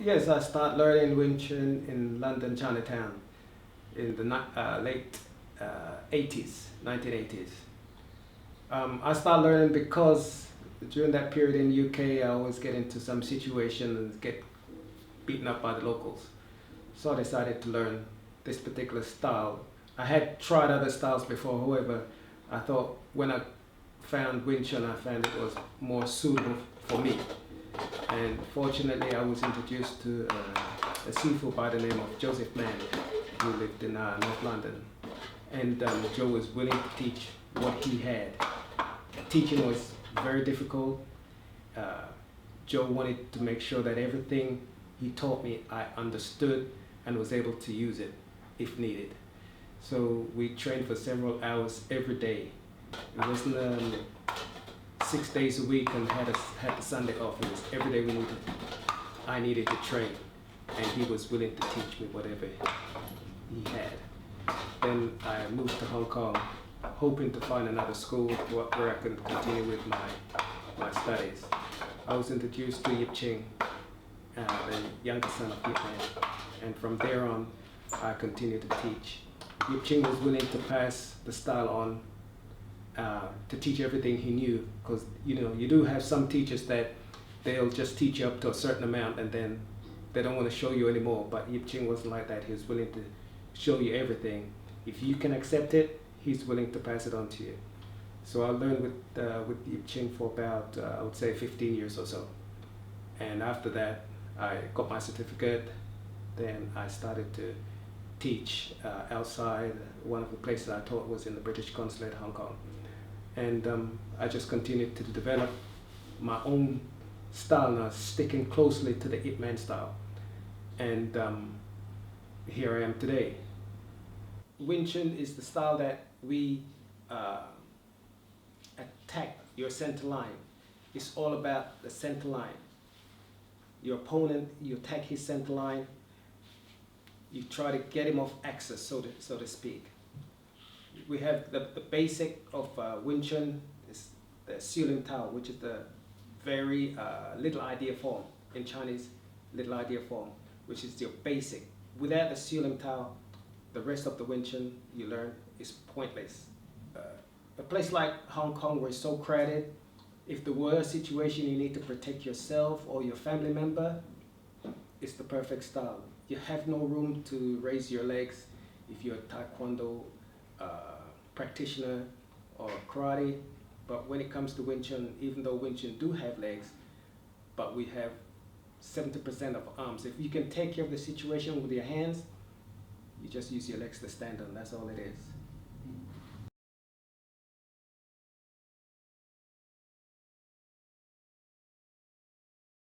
Yes, I started learning Wing Chun in London, Chinatown, in the late 80s, 1980s. I started learning because during that period in UK, I always get into some situation and get beaten up by the locals. So I decided to learn this particular style. I had tried other styles before, however, I thought when I found Wing Chun, I found it was more suitable for me. And fortunately, I was introduced to a sifu by the name of Joseph Mann, who lived in North London. And Joe was willing to teach what he had. Teaching was very difficult. Uh, Joe wanted to make sure that everything he taught me I understood and was able to use it if needed. So we trained for several hours every day. It wasn't 6 days a week and had the Sunday off. It was every day I needed to train, and he was willing to teach me whatever he had. Then I moved to Hong Kong, hoping to find another school where I could continue with my studies. I was introduced to Yip Ching, the younger son of Yip Man, and from there on, I continued to teach. Yip Ching was willing to pass the style on to teach everything he knew, because you do have some teachers that they'll just teach you up to a certain amount and then they don't want to show you anymore. But Yip Ching wasn't like that. He was willing to show you everything. If you can accept it, he's willing to pass it on to you. So I learned with Yip Ching for about I would say 15 years or so, and after that I got my certificate. Then I started to teach outside. One of the places I taught was in the British Consulate, Hong Kong. And I just continued to develop my own style now, sticking closely to the Ip Man style. And here I am today. Wing Chun is the style that we attack your center line. It's all about the center line. Your opponent, you attack his center line, you try to get him off axis, so to speak. We have the basic of Wing Chun is the Siu Lim Tao, which is the very little idea form in Chinese, little idea form, which is your basic. Without the Siu Lim Tao, the rest of the Wing Chun you learn is pointless. A place like Hong Kong where it's so crowded, if there were a situation you need to protect yourself or your family member, it's the perfect style. You have no room to raise your legs if you're a Taekwondo practitioner or karate, but when it comes to Wing Chun, even though Wing Chun do have legs, but we have 70% of arms. If you can take care of the situation with your hands, you just use your legs to stand on. That's all it is.